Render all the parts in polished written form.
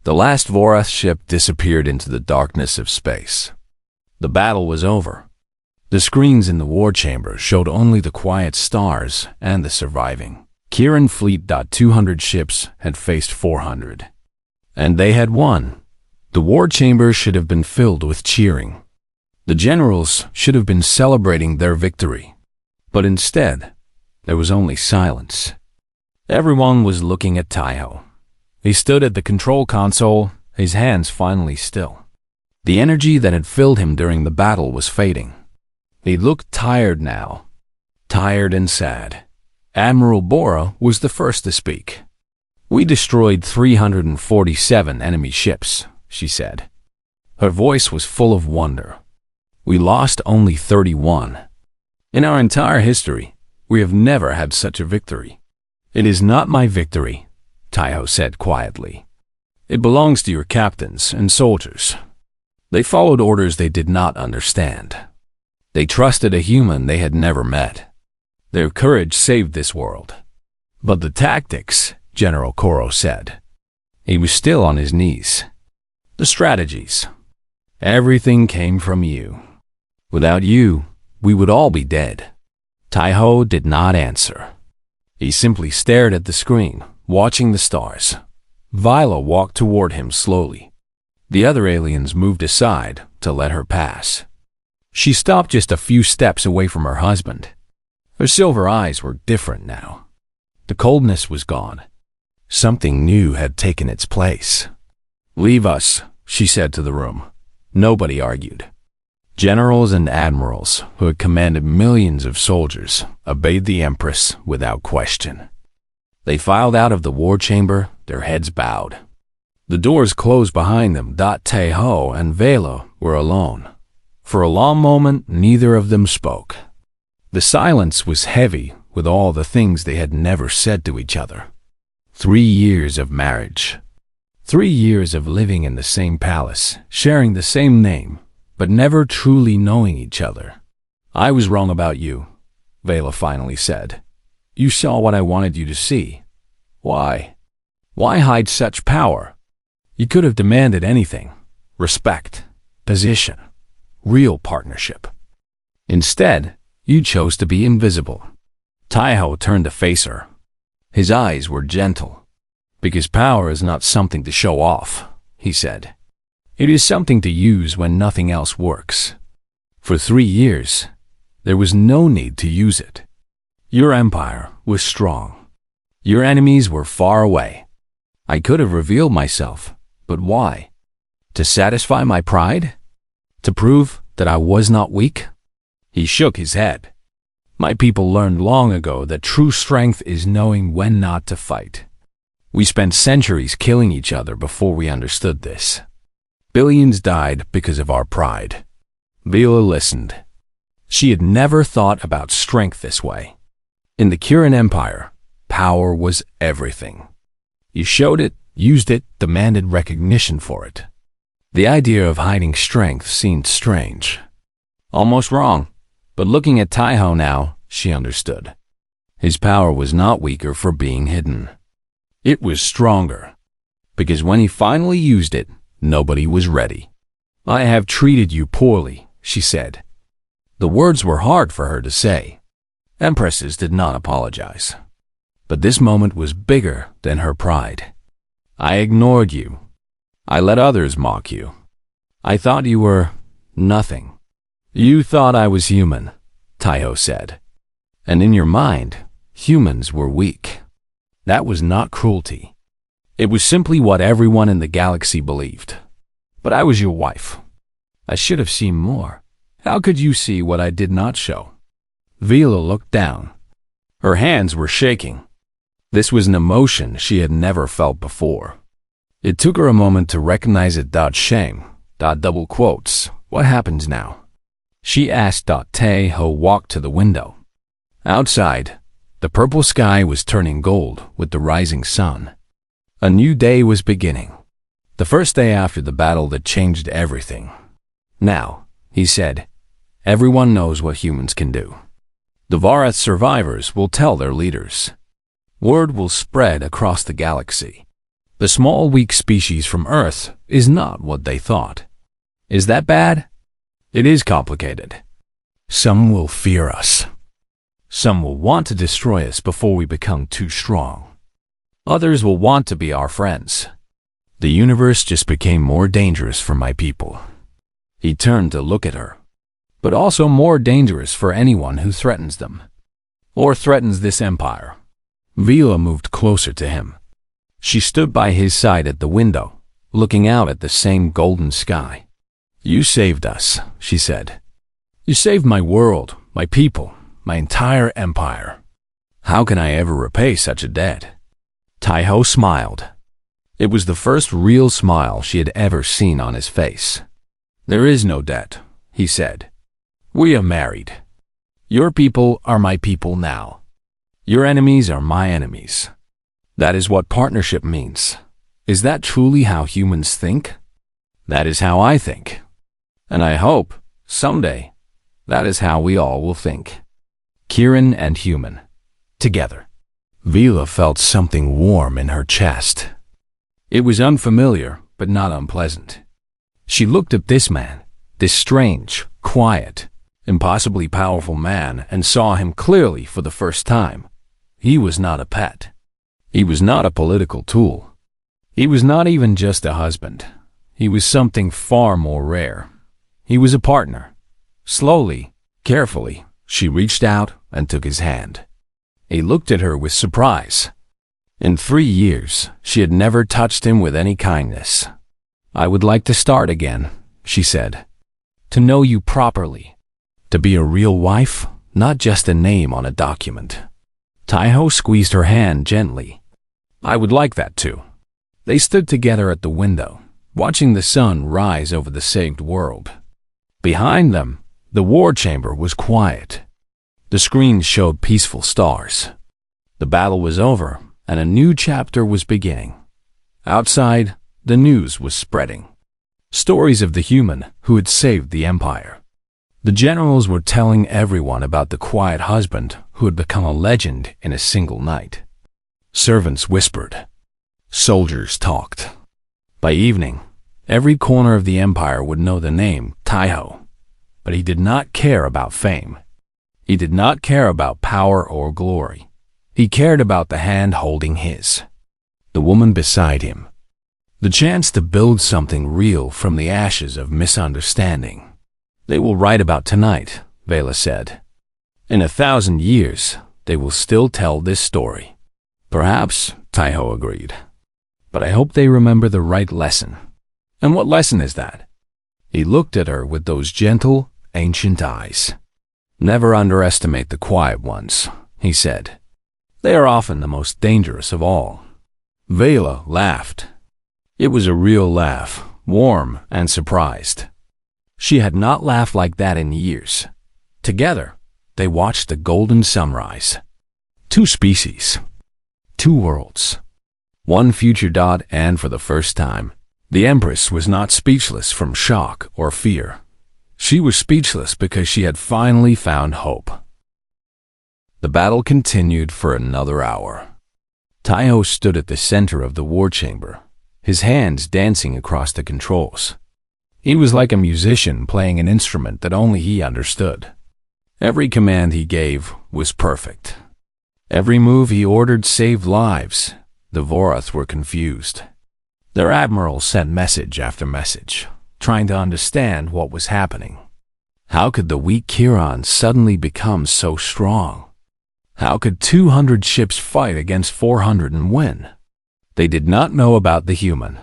The last Vorath ship disappeared into the darkness of space. The battle was over. The screens in the war chamber showed only the quiet stars and the surviving. Kiran fleet. 200 ships had faced 400. And they had won. The war chamber should have been filled with cheering. The generals should have been celebrating their victory. But instead, there was only silence. Everyone was looking at Taiho. He stood at the control console, his hands finally still. The energy that had filled him during the battle was fading. He looked tired now, tired and sad. Admiral Bora was the first to speak. "We destroyed 347 enemy ships," she said. Her voice was full of wonder. "We lost only 31. In our entire history, we have never had such a victory." "It is not my victory," Taiho said quietly. "It belongs to your captains and soldiers. They followed orders they did not understand. They trusted a human they had never met. Their courage saved this world." "But the tactics," General Koro said. He was still on his knees. "The strategies. Everything came from you. Without you, we would all be dead." Taiho did not answer. He simply stared at the screen, watching the stars. Vila walked toward him slowly. The other aliens moved aside to let her pass. She stopped just a few steps away from her husband. Her silver eyes were different now. The coldness was gone. Something new had taken its place. "Leave us," she said to the room. Nobody argued. Generals and admirals, who had commanded millions of soldiers, obeyed the Empress without question. They filed out of the war chamber, their heads bowed. The doors closed behind them. Taiho and Vela were alone. For a long moment, neither of them spoke. The silence was heavy with all the things they had never said to each other. 3 years of marriage. 3 years of living in the same palace, sharing the same name, but never truly knowing each other. "I was wrong about you," Vela finally said. "You saw what I wanted you to see. Why? Why hide such power? You could have demanded anything. Respect, position, real partnership. Instead, you chose to be invisible." Taiho turned to face her. His eyes were gentle. "Because power is not something to show off," he said. "It is something to use when nothing else works. For 3 years, there was no need to use it. Your empire was strong. Your enemies were far away. I could have revealed myself, but why? To satisfy my pride? To prove that I was not weak?" He shook his head. "My people learned long ago that true strength is knowing when not to fight. We spent centuries killing each other before we understood this. Billions died because of our pride." Vila listened. She had never thought about strength this way. In the Kiran Empire, power was everything. You showed it, used it, demanded recognition for it. The idea of hiding strength seemed strange. Almost wrong, but looking at Taiho now, she understood. His power was not weaker for being hidden. It was stronger, because when he finally used it, nobody was ready. "I have treated you poorly," she said. The words were hard for her to say. Empresses did not apologize. But this moment was bigger than her pride. "I ignored you. I let others mock you. I thought you were nothing. You thought I was human," Taiho said. "And in your mind, humans were weak. That was not cruelty. It was simply what everyone in the galaxy believed. But I was your wife. I should have seen more. How could you see what I did not show?" Vila looked down. Her hands were shaking. This was an emotion she had never felt before. It took her a moment to recognize it. "Shame. Double quotes. What happens now?" she asked. Taiho walked to the window. Outside, the purple sky was turning gold with the rising sun. A new day was beginning. The first day after the battle that changed everything. "Now," he said, "everyone knows what humans can do. The Vorath survivors will tell their leaders. Word will spread across the galaxy. The small, weak species from Earth is not what they thought. Is that bad? It is complicated. Some will fear us. Some will want to destroy us before we become too strong. Others will want to be our friends. The universe just became more dangerous for my people. He turned to look at her. But also more dangerous for anyone who threatens them. Or threatens this empire. Vila moved closer to him. She stood by his side at the window, looking out at the same golden sky. You saved us, she said. You saved my world, my people, my entire empire. How can I ever repay such a debt? Taiho smiled. It was the first real smile she had ever seen on his face. There is no debt, he said. We are married. Your people are my people now. Your enemies are my enemies. That is what partnership means. Is that truly how humans think? That is how I think. And I hope, someday, that is how we all will think. Kieran and human. Together. Vila felt something warm in her chest. It was unfamiliar, but not unpleasant. She looked at this man, this strange, quiet, impossibly powerful man, and saw him clearly for the first time. He was not a pet. He was not a political tool. He was not even just a husband. He was something far more rare. He was a partner. Slowly, carefully, she reached out and took his hand. He looked at her with surprise. In 3 years, she had never touched him with any kindness. I would like to start again, she said. To know you properly. To be a real wife, not just a name on a document. Taiho squeezed her hand gently. I would like that too. They stood together at the window, watching the sun rise over the saved world. Behind them, the war chamber was quiet. The screens showed peaceful stars. The battle was over, and a new chapter was beginning. Outside, the news was spreading. Stories of the human who had saved the empire. The generals were telling everyone about the quiet husband who had become a legend in a single night. Servants whispered. Soldiers talked. By evening, every corner of the empire would know the name Taiho. But he did not care about fame. He did not care about power or glory. He cared about the hand holding his. The woman beside him. The chance to build something real from the ashes of misunderstanding. They will write about tonight, Vela said. In 1,000 years, they will still tell this story. Perhaps, Taiho agreed. But I hope they remember the right lesson. And what lesson is that? He looked at her with those gentle, ancient eyes. Never underestimate the quiet ones, he said. They are often the most dangerous of all. Vela laughed. It was a real laugh, warm and surprised. She had not laughed like that in years. Together, they watched the golden sunrise. 2 species. 2 worlds. 1 future dot, and for the first time, the Empress was not speechless from shock or fear. She was speechless because she had finally found hope. The battle continued for another hour. Taiho stood at the center of the war chamber, his hands dancing across the controls. He was like a musician playing an instrument that only he understood. Every command he gave was perfect. Every move he ordered saved lives. The Vorath were confused. Their admiral sent message after message, trying to understand what was happening. How could the weak Kiran suddenly become so strong? How could 200 ships fight against 400 and win? They did not know about the human.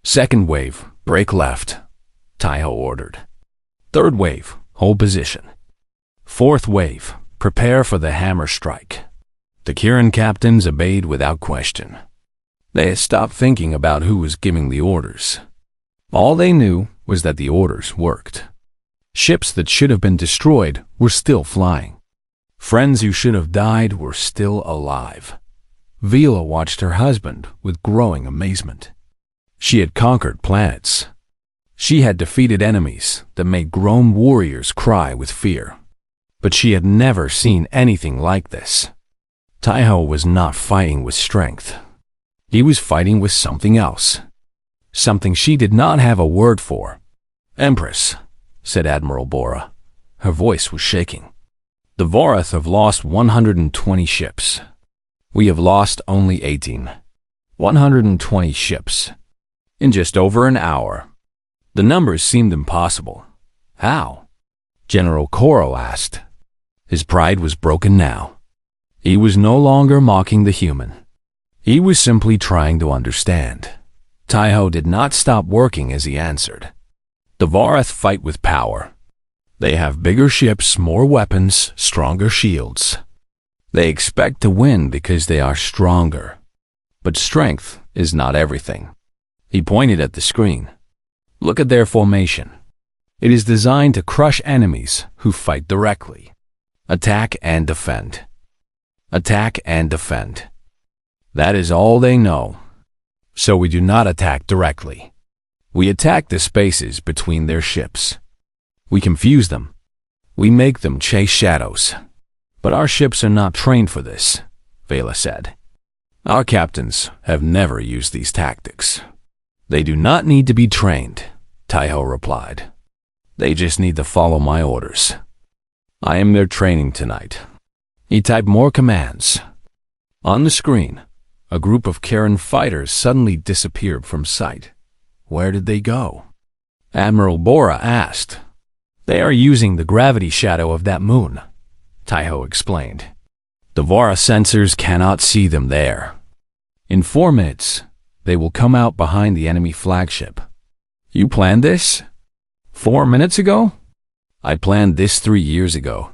Second wave, break left, Taiho ordered. Third wave, hold position. Fourth wave, prepare for the hammer strike. The Kiran captains obeyed without question. They had stopped thinking about who was giving the orders. All they knew was that the orders worked. Ships that should have been destroyed were still flying. Friends who should have died were still alive. Vila watched her husband with growing amazement. She had conquered planets. She had defeated enemies that made grown warriors cry with fear. But she had never seen anything like this. Taiho was not fighting with strength. He was fighting with something else. Something she did not have a word for. "Empress," said Admiral Bora. Her voice was shaking. "The Vorath have lost 120 ships. We have lost only 18. 120 ships. In just over an hour." The numbers seemed impossible. "How?" General Koro asked. His pride was broken now. He was no longer mocking the human. He was simply trying to understand. Taiho did not stop working as he answered. "The Vorath fight with power. They have bigger ships, more weapons, stronger shields. They expect to win because they are stronger. But strength is not everything." He pointed at the screen. "Look at their formation. It is designed to crush enemies who fight directly. Attack and defend. Attack and defend. That is all they know. So we do not attack directly. We attack the spaces between their ships. We confuse them. We make them chase shadows. But our ships are not trained for this," Vela said. "Our captains have never used these tactics." "They do not need to be trained," Taiho replied. "They just need to follow my orders. I am their training tonight." He typed more commands. On the screen, a group of Karen fighters suddenly disappeared from sight. Where did they go? Admiral Bora asked. "They are using the gravity shadow of that moon," Taiho explained. "The Vora sensors cannot see them there. In 4 minutes, they will come out behind the enemy flagship." "You planned this? 4 minutes ago?" "I planned this 3 years ago,"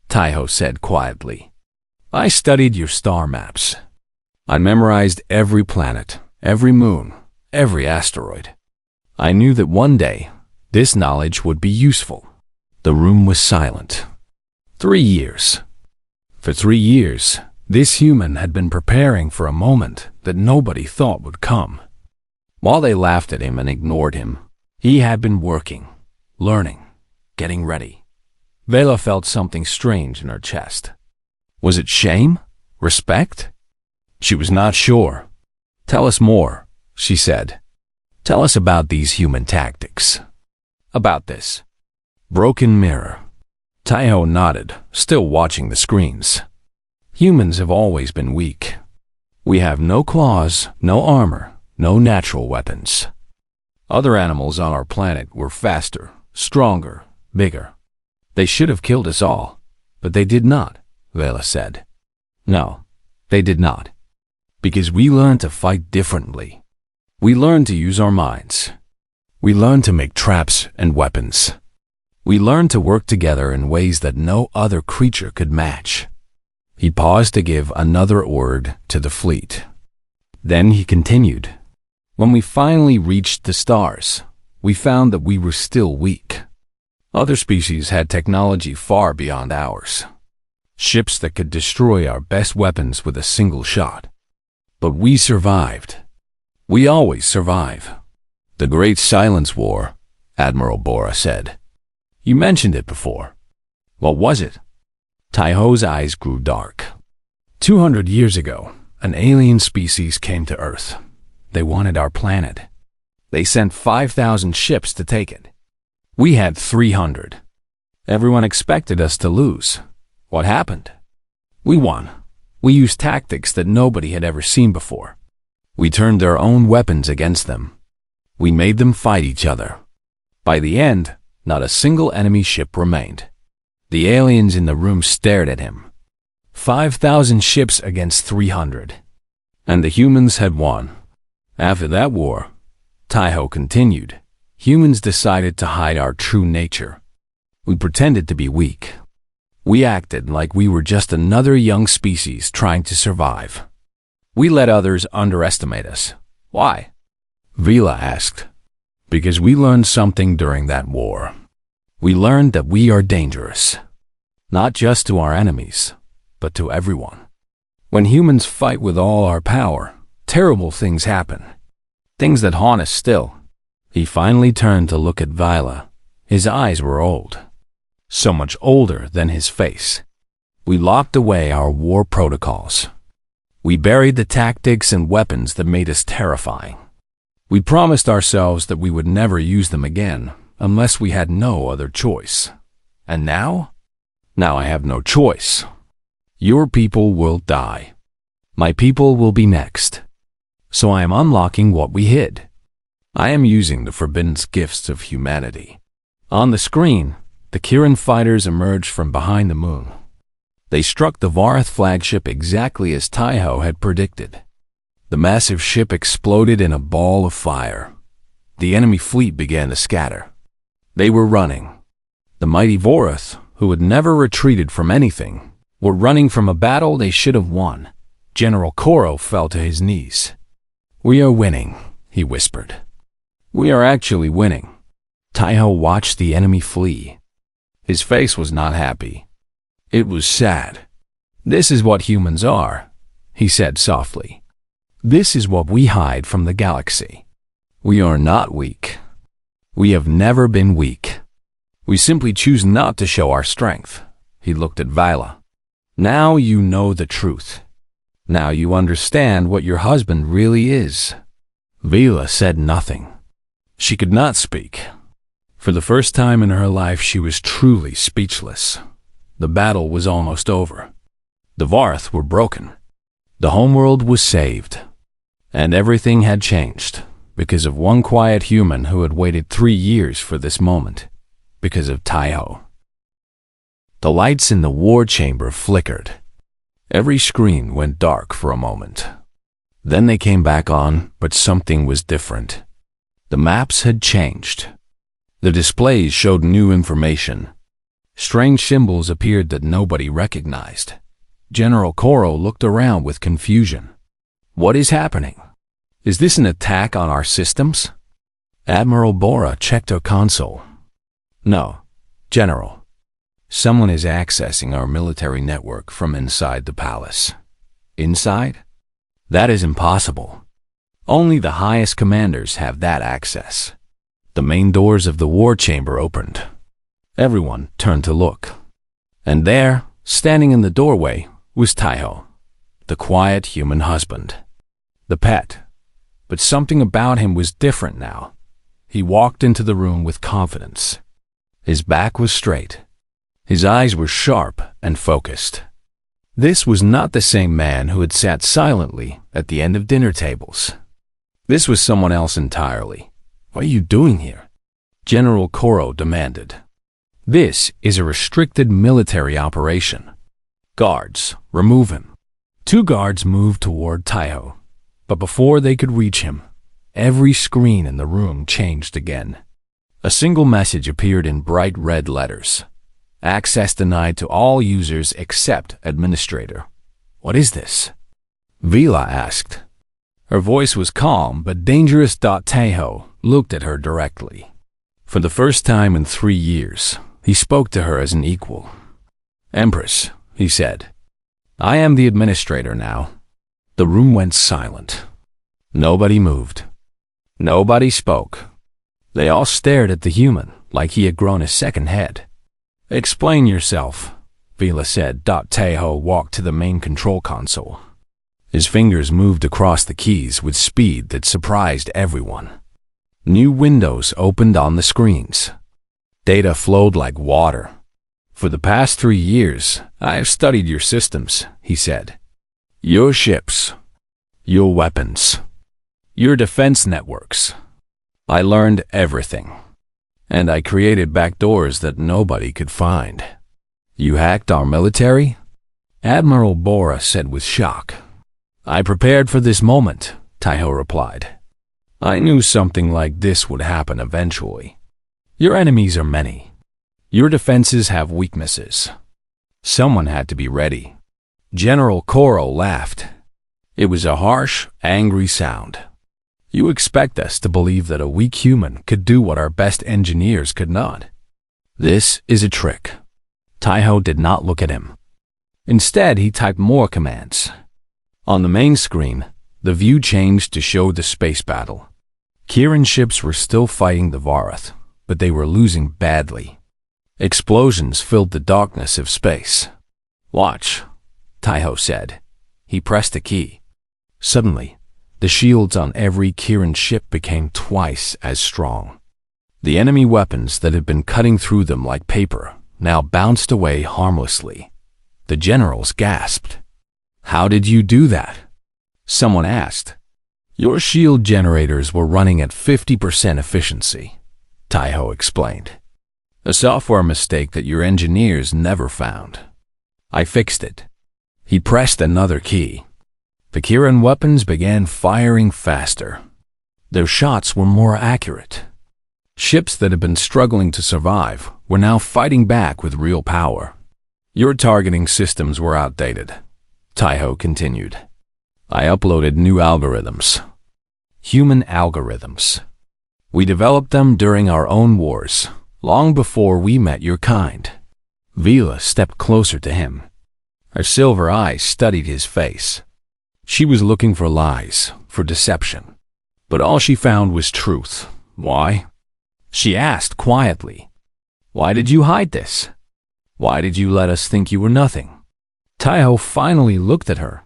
Taiho said quietly. "I studied your star maps. I memorized every planet, every moon, every asteroid. I knew that one day, this knowledge would be useful." The room was silent. 3 years. For 3 years, this human had been preparing for a moment that nobody thought would come. While they laughed at him and ignored him, he had been working, learning, getting ready. Vela felt something strange in her chest. Was it shame? Respect? She was not sure. "Tell us more," she said. "Tell us about these human tactics." "About this broken mirror." Taiho nodded, still watching the screens. "Humans have always been weak. We have no claws, no armor, no natural weapons. Other animals on our planet were faster, stronger, bigger. They should have killed us all, but they did not," Vela said. "No, they did not. Because we learned to fight differently. We learned to use our minds. We learned to make traps and weapons. We learned to work together in ways that no other creature could match." He paused to give another word to the fleet. Then he continued. "When we finally reached the stars, we found that we were still weak. Other species had technology far beyond ours. Ships that could destroy our best weapons with a single shot. But we survived. We always survive." "The Great Silence War," Admiral Bora said. "You mentioned it before. What was it?" Taiho's eyes grew dark. 200 years ago, an alien species came to Earth. They wanted our planet. They sent 5,000 ships to take it. We had 300. Everyone expected us to lose. What happened? We won. We used tactics that nobody had ever seen before. We turned their own weapons against them. We made them fight each other. By the end, not a single enemy ship remained. The aliens in the room stared at him. 5,000 ships against 300. And the humans had won. After that war, Taiho continued, humans decided to hide our true nature. We pretended to be weak. We acted like we were just another young species trying to survive. We let others underestimate us. Why? Vila asked. Because we learned something during that war. We learned that we are dangerous. Not just to our enemies, but to everyone. When humans fight with all our power, terrible things happen. Things that haunt us still. He finally turned to look at Vila. His eyes were old. So much older than his face. We locked away our war protocols. We buried the tactics and weapons that made us terrifying. We promised ourselves that we would never use them again unless we had no other choice. And now? Now I have no choice. Your people will die. My people will be next. So I am unlocking what we hid. I am using the forbidden gifts of humanity. On the screen, the Kirin fighters emerged from behind the moon. They struck the Varath flagship exactly as Taiho had predicted. The massive ship exploded in a ball of fire. The enemy fleet began to scatter. They were running. The mighty Varath, who had never retreated from anything, were running from a battle they should have won. General Koro fell to his knees. "We are winning," he whispered. "We are actually winning." Taiho watched the enemy flee. His face was not happy. It was sad. "This is what humans are," he said softly. "This is what we hide from the galaxy. We are not weak. We have never been weak. We simply choose not to show our strength." He looked at Vila. "Now you know the truth. Now you understand what your husband really is." Vila said nothing. She could not speak. For the first time in her life, she was truly speechless. The battle was almost over. The Varath were broken. The homeworld was saved. And everything had changed because of one quiet human who had waited 3 years for this moment. Because of Taiho. The lights in the war chamber flickered. Every screen went dark for a moment. Then they came back on, but something was different. The maps had changed. The displays showed new information. Strange symbols appeared that nobody recognized. General Koro looked around with confusion. "What is happening? Is this an attack on our systems?" Admiral Bora checked her console. "No, General. Someone is accessing our military network from inside the palace." "Inside? That is impossible. Only the highest commanders have that access." The main doors of the war chamber opened. Everyone turned to look. And there, standing in the doorway, was Taiho, the quiet human husband. The pet. But something about him was different now. He walked into the room with confidence. His back was straight. His eyes were sharp and focused. This was not the same man who had sat silently at the end of dinner tables. This was someone else entirely. "What are you doing here?" General Koro demanded. "This is a restricted military operation. Guards, remove him." 2 guards moved toward Taiho, but before they could reach him, every screen in the room changed again. A single message appeared in bright red letters. "Access denied to all users except administrator." "What is this?" Vila asked. Her voice was calm but dangerous. Taiho looked at her directly. For the first time in 3 years, he spoke to her as an equal. "Empress," he said, "I am the administrator now." The room went silent. Nobody moved. Nobody spoke. They all stared at the human like he had grown a second head. "Explain yourself," Vila said. Taiho walked to the main control console. His fingers moved across the keys with speed that surprised everyone. New windows opened on the screens. Data flowed like water. "For the past 3 years, I have studied your systems," he said. "Your ships, your weapons, your defense networks. I learned everything. And I created backdoors that nobody could find." "You hacked our military?" Admiral Bora said with shock. "I prepared for this moment," Taiho replied. "I knew something like this would happen eventually. Your enemies are many. Your defenses have weaknesses. Someone had to be ready." General Koro laughed. It was a harsh, angry sound. "You expect us to believe that a weak human could do what our best engineers could not? This is a trick." Taiho did not look at him. Instead, he typed more commands. On the main screen, the view changed to show the space battle. Kirin ships were still fighting the Varath, but they were losing badly. Explosions filled the darkness of space. "Watch," Taiho said. He pressed a key. Suddenly, the shields on every Kieran ship became twice as strong. The enemy weapons that had been cutting through them like paper now bounced away harmlessly. The generals gasped. "How did you do that?" Someone asked. "Your shield generators were running at 50% efficiency," Taiho explained. "A software mistake that your engineers never found. I fixed it." He pressed another key. The Kieran weapons began firing faster. Their shots were more accurate. Ships that had been struggling to survive were now fighting back with real power. "Your targeting systems were outdated," Taiho continued. "I uploaded new algorithms. Human algorithms. We developed them during our own wars, long before we met your kind." Vila stepped closer to him. Her silver eyes studied his face. She was looking for lies, for deception. But all she found was truth. "Why?" She asked quietly. "Why did you hide this? Why did you let us think you were nothing?" Taiho finally looked at her.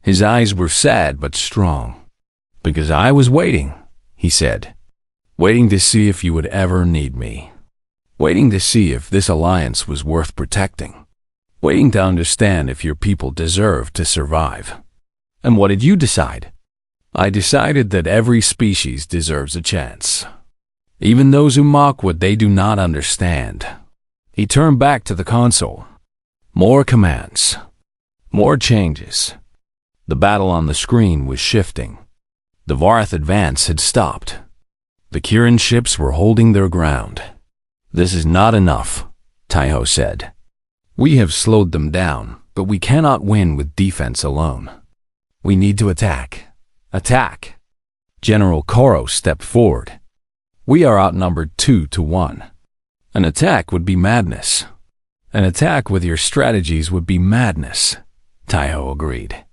His eyes were sad but strong. "Because I was waiting," he said. "Waiting to see if you would ever need me. Waiting to see if this alliance was worth protecting. Waiting to understand if your people deserved to survive." "And what did you decide?" "I decided that every species deserves a chance. Even those who mock what they do not understand." He turned back to the console. More commands. More changes. The battle on the screen was shifting. The Vorath advance had stopped. The Kieran ships were holding their ground. "This is not enough," Taiho said. "We have slowed them down, but we cannot win with defense alone. We need to attack. Attack." General Koro stepped forward. "We are outnumbered 2-1. An attack would be madness." "An attack with your strategies would be madness," Taiho agreed.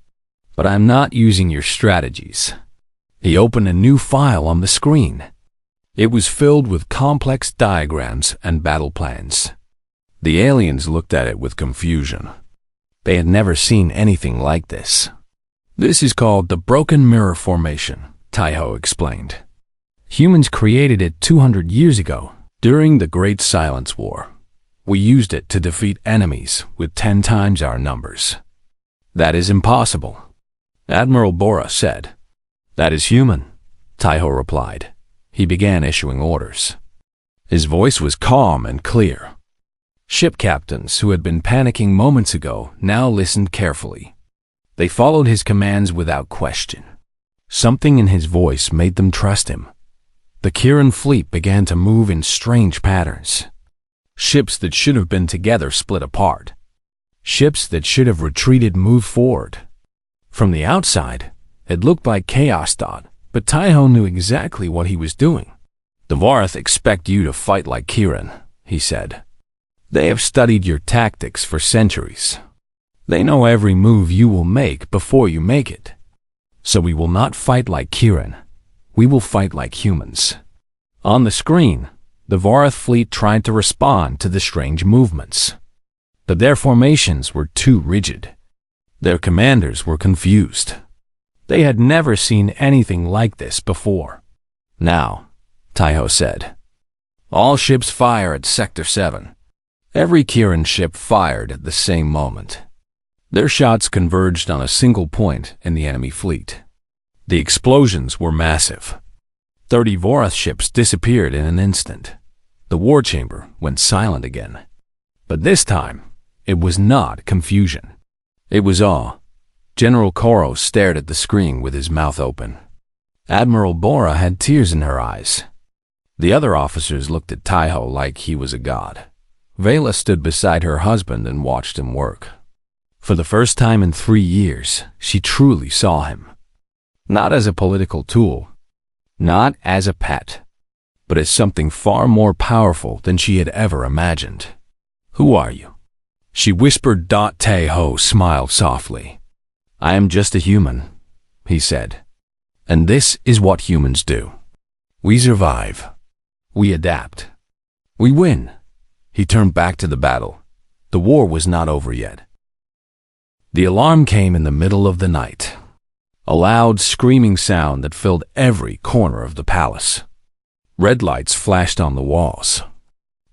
"But I'm not using your strategies." He opened a new file on the screen. It was filled with complex diagrams and battle plans. The aliens looked at it with confusion. They had never seen anything like this. "This is called the Broken Mirror Formation," Taiho explained. "Humans created it 200 years ago, during the Great Silence War. We used it to defeat enemies with 10 times our numbers." "That is impossible," Admiral Bora said. "That is human," Taiho replied. He began issuing orders. His voice was calm and clear. Ship captains who had been panicking moments ago now listened carefully. They followed his commands without question. Something in his voice made them trust him. The Kieran fleet began to move in strange patterns. Ships that should have been together split apart. Ships that should have retreated moved forward. From the outside, it looked like chaos, but Taiho knew exactly what he was doing. "The Vorath expect you to fight like Kieran," he said. "They have studied your tactics for centuries. They know every move you will make before you make it. So we will not fight like Kieran. We will fight like humans." On the screen, the Vorath fleet tried to respond to the strange movements. But their formations were too rigid. Their commanders were confused. They had never seen anything like this before. "Now," Taiho said, "all ships fire at Sector 7. Every Kieran ship fired at the same moment. Their shots converged on a single point in the enemy fleet. The explosions were massive. 30 Vorath ships disappeared in an instant. The war chamber went silent again. But this time, it was not confusion. It was awe. General Koro stared at the screen with his mouth open. Admiral Bora had tears in her eyes. The other officers looked at Taiho like he was a god. Vela stood beside her husband and watched him work. For the first time in 3 years, she truly saw him. Not as a political tool, not as a pet, but as something far more powerful than she had ever imagined. "Who are you?" she whispered. Taiho smiled softly. "I am just a human," he said. "And this is what humans do. We survive. We adapt. We win." He turned back to the battle. The war was not over yet. The alarm came in the middle of the night, a loud screaming sound that filled every corner of the palace. Red lights flashed on the walls.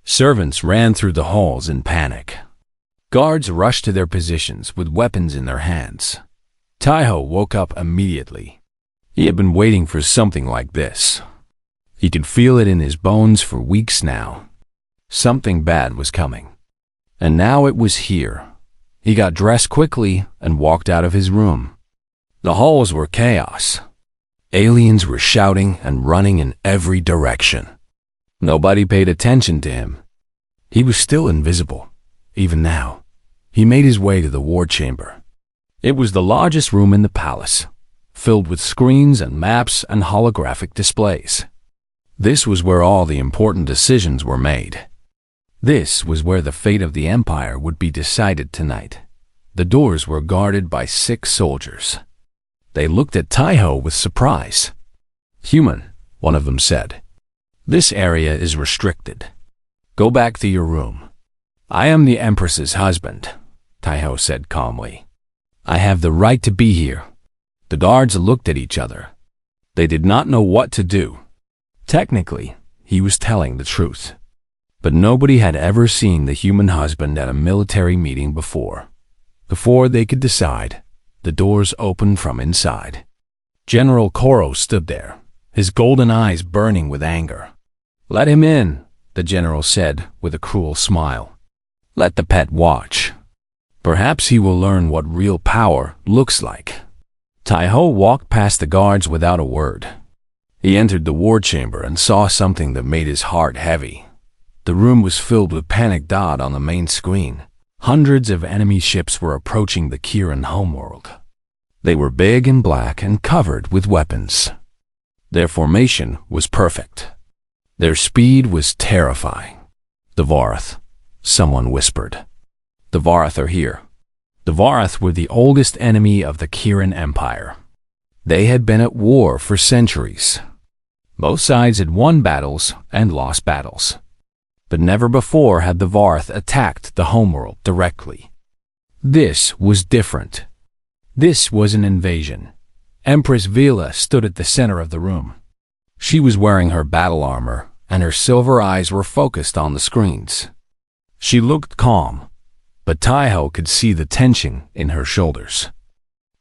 Servants ran through the halls in panic. Guards rushed to their positions with weapons in their hands. Taiho woke up immediately. He had been waiting for something like this. He could feel it in his bones for weeks now. Something bad was coming. And now it was here. He got dressed quickly and walked out of his room. The halls were chaos. Aliens were shouting and running in every direction. Nobody paid attention to him. He was still invisible, even now. He made his way to the war chamber. It was the largest room in the palace, filled with screens and maps and holographic displays. This was where all the important decisions were made. This was where the fate of the Empire would be decided tonight. The doors were guarded by 6 soldiers. They looked at Taiho with surprise. "Human," one of them said. "This area is restricted. Go back to your room." "I am the Empress's husband," Taiho said calmly. "I have the right to be here." The guards looked at each other. They did not know what to do. Technically, he was telling the truth. But nobody had ever seen the human husband at a military meeting before. Before they could decide, the doors opened from inside. General Koro stood there, his golden eyes burning with anger. "Let him in," the general said with a cruel smile. "Let the pet watch. Perhaps he will learn what real power looks like." Taiho walked past the guards without a word. He entered the war chamber and saw something that made his heart heavy. The room was filled with panic dot on the main screen. Hundreds of enemy ships were approaching the Kiran homeworld. They were big and black and covered with weapons. Their formation was perfect. Their speed was terrifying. "The Varath," someone whispered. "The Varath are here." The Varath were the oldest enemy of the Kiran Empire. They had been at war for centuries. Both sides had won battles and lost battles. But never before had the Varath attacked the homeworld directly. This was different. This was an invasion. Empress Vila stood at the center of the room. She was wearing her battle armor, and her silver eyes were focused on the screens. She looked calm, but Taiho could see the tension in her shoulders.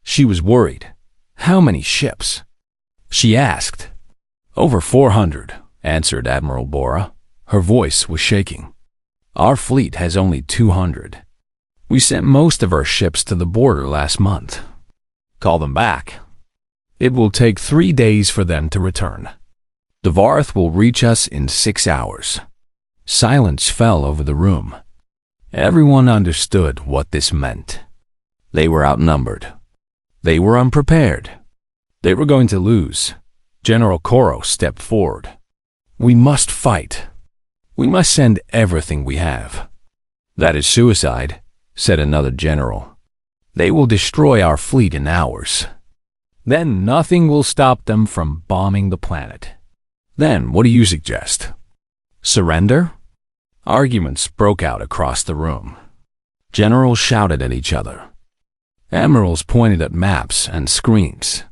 She was worried. "How many ships?" she asked. "Over 400, answered Admiral Bora. Her voice was shaking. "Our fleet has only 200. We sent most of our ships to the border last month. Call them back. It will take 3 days for them to return. The Varath will reach us in 6 hours. Silence fell over the room. Everyone understood what this meant. They were outnumbered. They were unprepared. They were going to lose. General Koro stepped forward. "We must fight. We must send everything we have." "That is suicide," said another general. "They will destroy our fleet in hours. Then nothing will stop them from bombing the planet." "Then what do you suggest? Surrender?" Arguments broke out across the room. Generals shouted at each other. Admirals pointed at maps and screens.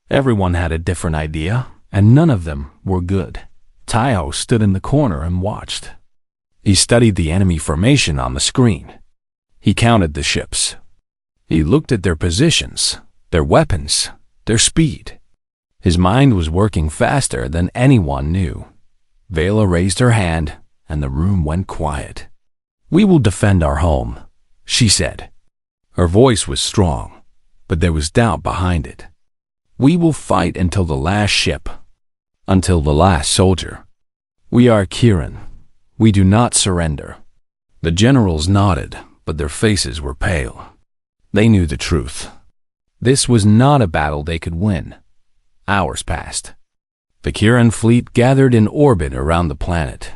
Everyone had a different idea, and none of them were good. Taiho stood in the corner and watched. He studied the enemy formation on the screen. He counted the ships. He looked at their positions, their weapons, their speed. His mind was working faster than anyone knew. Vela raised her hand, and the room went quiet. "We will defend our home," she said. Her voice was strong, but there was doubt behind it. "We will fight until the last ship, until the last soldier. We are Kiran. We do not surrender." The generals nodded, but their faces were pale. They knew the truth. This was not a battle they could win. Hours passed. The Kiran fleet gathered in orbit around the planet.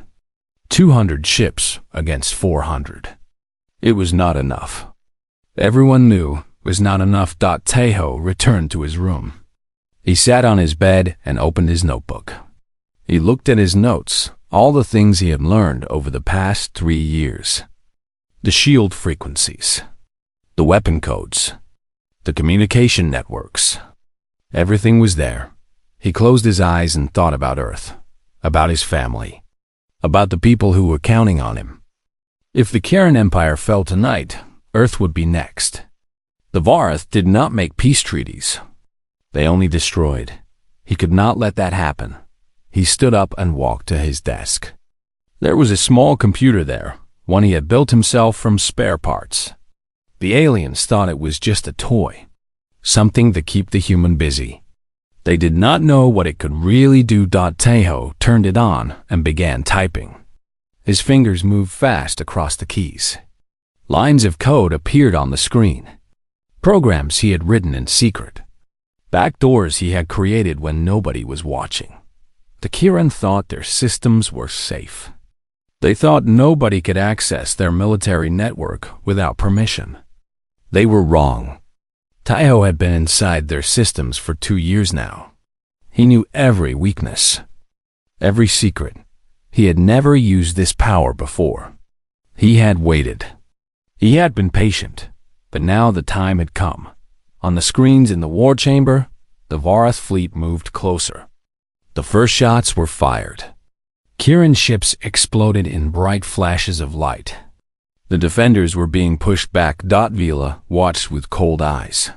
200 ships against 400. It was not enough. Everyone knew it was not enough. Taiho returned to his room. He sat on his bed and opened his notebook. He looked at his notes, all the things he had learned over the past 3 years. The shield frequencies. The weapon codes, the communication networks. Everything was there. He closed his eyes and thought about Earth, about his family, about the people who were counting on him. If the Kieran Empire fell tonight, Earth would be next. The Varath did not make peace treaties. They only destroyed. He could not let that happen. He stood up and walked to his desk. There was a small computer there, one he had built himself from spare parts. The aliens thought it was just a toy, something to keep the human busy. They did not know what it could really do. Taeho turned it on and began typing. His fingers moved fast across the keys. Lines of code appeared on the screen. Programs he had written in secret. Backdoors he had created when nobody was watching. The Kieran thought their systems were safe. They thought nobody could access their military network without permission. They were wrong. Taeho had been inside their systems for 2 years now. He knew every weakness, every secret. He had never used this power before. He had waited. He had been patient, but now the time had come. On the screens in the war chamber, the Varath fleet moved closer. The first shots were fired. Kieran's ships exploded in bright flashes of light. The defenders were being pushed back. Vila watched with cold eyes.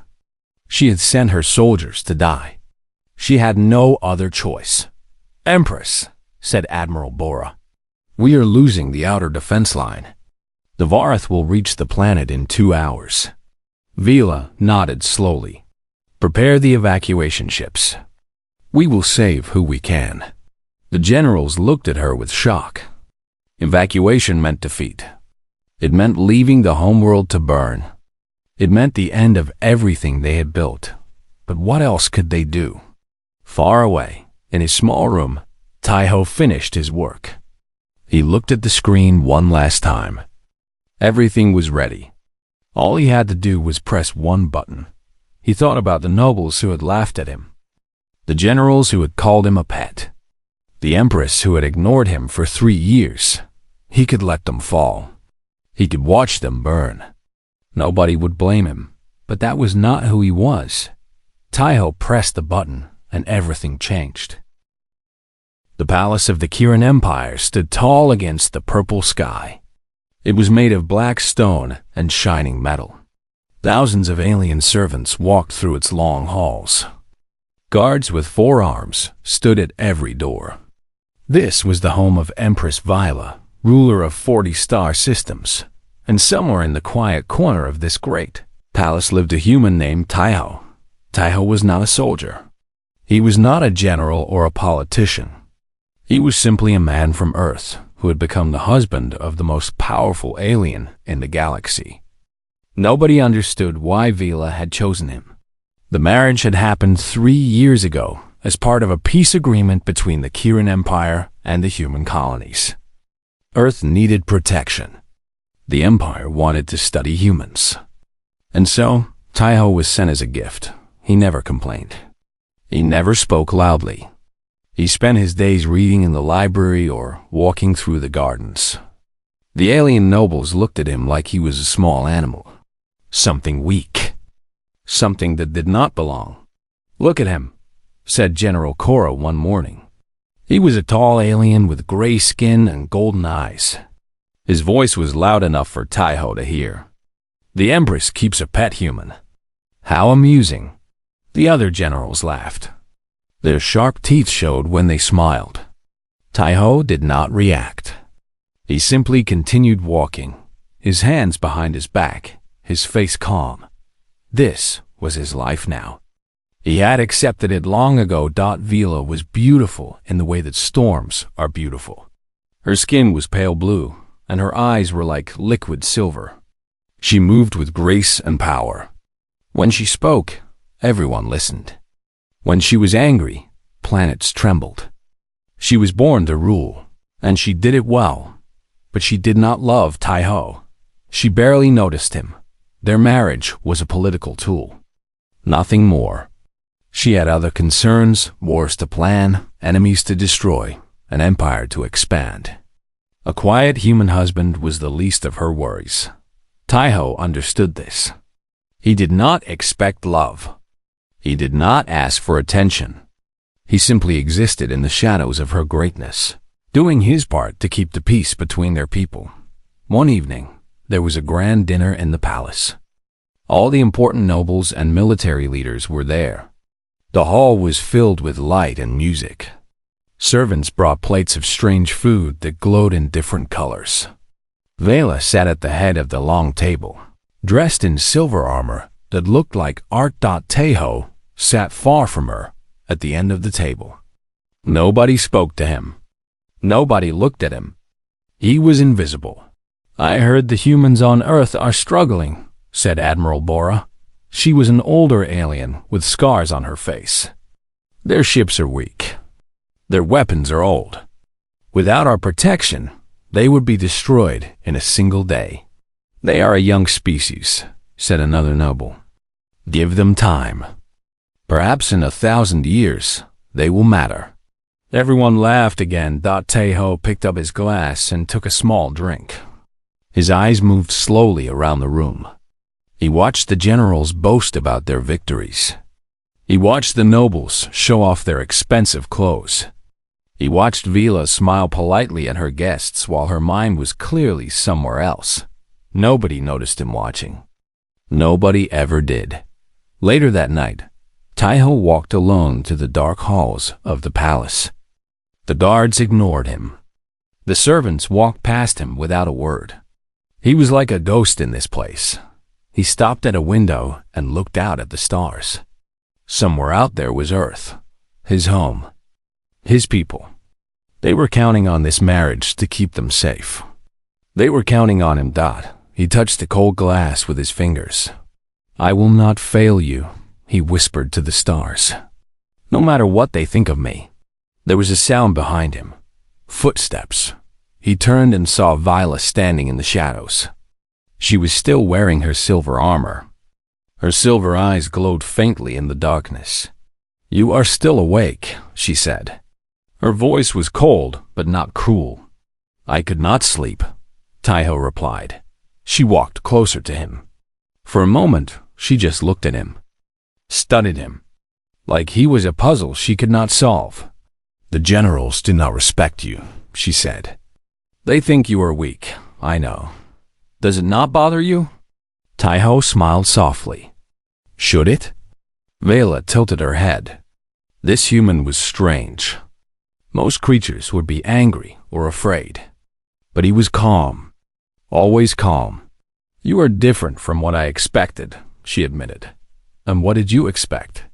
She had sent her soldiers to die. She had no other choice. "Empress," said Admiral Bora, "we are losing the outer defense line. The Varath will reach the planet in 2 hours." Vila nodded slowly. "Prepare the evacuation ships. We will save who we can." The generals looked at her with shock. Evacuation meant defeat. It meant leaving the homeworld to burn. It meant the end of everything they had built. But what else could they do? Far away, in his small room, Taeho finished his work. He looked at the screen one last time. Everything was ready. All he had to do was press one button. He thought about the nobles who had laughed at him, the generals who had called him a pet, the empress who had ignored him for 3 years. He could let them fall. He could watch them burn. Nobody would blame him, but that was not who he was. Taeho pressed the button, and everything changed. The palace of the Kieran Empire stood tall against the purple sky. It was made of black stone and shining metal. Thousands of alien servants walked through its long halls. Guards with 4 arms stood at every door. This was the home of Empress Vila, ruler of 40 star systems, and somewhere in the quiet corner of this great palace lived a human named Taeho. Taeho was not a soldier. He was not a general or a politician. He was simply a man from Earth who had become the husband of the most powerful alien in the galaxy. Nobody understood why Vila had chosen him. The marriage had happened 3 years ago as part of a peace agreement between the Kieran Empire and the human colonies. Earth needed protection. The Empire wanted to study humans. And so, Taeho was sent as a gift. He never complained. He never spoke loudly. He spent his days reading in the library or walking through the gardens. The alien nobles looked at him like he was a small animal, something weak, something that did not belong. "Look at him," said General Korra one morning. He was a tall alien with gray skin and golden eyes. His voice was loud enough for Taeho to hear. "The Empress keeps a pet human." "How amusing." The other generals laughed. Their sharp teeth showed when they smiled. Taeho did not react. He simply continued walking, his hands behind his back, his face calm. This was his life now. He had accepted it long ago. Vila was beautiful in the way that storms are beautiful. Her skin was pale blue, and her eyes were like liquid silver. She moved with grace and power. When she spoke, everyone listened. When she was angry, planets trembled. She was born to rule, and she did it well. But she did not love Taeho. She barely noticed him. Their marriage was a political tool. Nothing more. She had other concerns, wars to plan, enemies to destroy, an empire to expand. A quiet human husband was the least of her worries. Taeho understood this. He did not expect love. He did not ask for attention. He simply existed in the shadows of her greatness, doing his part to keep the peace between their people. One evening, there was a grand dinner in the palace. All the important nobles and military leaders were there. The hall was filled with light and music. Servants brought plates of strange food that glowed in different colors. Vela sat at the head of the long table, dressed in silver armor that looked like art. Tahoe sat far from her at the end of the table. Nobody spoke to him. Nobody looked at him. He was invisible. "I heard the humans on Earth are struggling," said Admiral Bora. She was an older alien with scars on her face. "Their ships are weak. Their weapons are old. Without our protection, they would be destroyed in a single day." "They are a young species," said another noble. "Give them time. Perhaps in 1,000 years, they will matter." Everyone laughed again. Tahoe picked up his glass and took a small drink. His eyes moved slowly around the room. He watched the generals boast about their victories. He watched the nobles show off their expensive clothes. He watched Vela smile politely at her guests while her mind was clearly somewhere else. Nobody noticed him watching. Nobody ever did. Later that night, Tahoe walked alone to the dark halls of the palace. The guards ignored him. The servants walked past him without a word. He was like a ghost in this place. He stopped at a window and looked out at the stars. Somewhere out there was Earth, his home, his people. They were counting on this marriage to keep them safe. They were counting on him. He touched the cold glass with his fingers. "I will not fail you," he whispered to the stars. "No matter what they think of me." There was a sound behind him. Footsteps. He turned and saw Viola standing in the shadows. She was still wearing her silver armor. Her silver eyes glowed faintly in the darkness. "You are still awake," she said. Her voice was cold, but not cruel. "I could not sleep," Tahoe replied. She walked closer to him. For a moment, she just looked at him, studied him, like he was a puzzle she could not solve. "The generals do not respect you," she said. "They think you are weak, I know. Does it not bother you?" Tahoe smiled softly. "Should it?" Vela tilted her head. This human was strange. Most creatures would be angry or afraid. But he was calm. Always calm. "You are different from what I expected," she admitted. "And what did you expect?"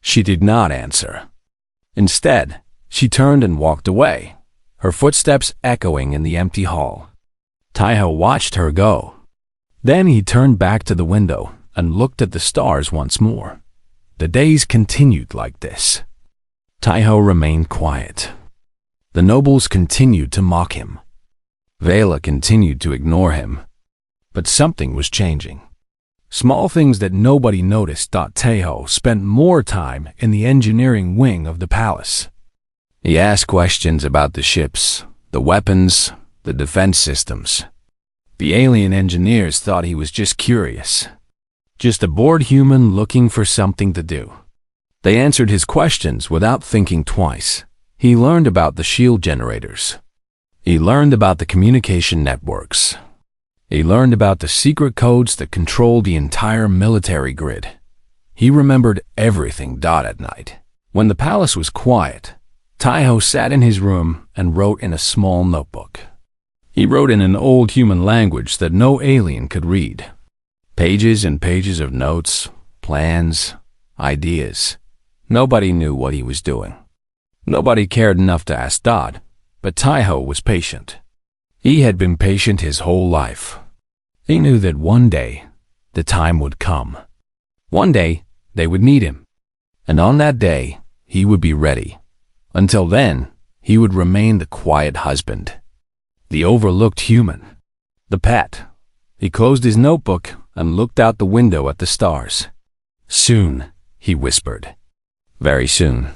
She did not answer. Instead, she turned and walked away, her footsteps echoing in the empty hall. Tahoe watched her go. Then he turned back to the window and looked at the stars once more. The days continued like this. Tahoe remained quiet. The nobles continued to mock him. Vela continued to ignore him. But something was changing. Small things that nobody noticed. Tahoe spent more time in the engineering wing of the palace. He asked questions about the ships, the weapons, the defense systems. The alien engineers thought he was just curious. Just a bored human looking for something to do. They answered his questions without thinking twice. He learned about the shield generators. He learned about the communication networks. He learned about the secret codes that controlled the entire military grid. He remembered everything. At night, when the palace was quiet, Tahoe sat in his room and wrote in a small notebook. He wrote in an old human language that no alien could read. Pages and pages of notes, plans, ideas. Nobody knew what he was doing. Nobody cared enough to ask Dodd, but Tahoe was patient. He had been patient his whole life. He knew that one day, the time would come. One day, they would need him. And on that day, he would be ready. Until then, he would remain the quiet husband, the overlooked human, the pet. He closed his notebook and looked out the window at the stars. "Soon," he whispered. "Very soon."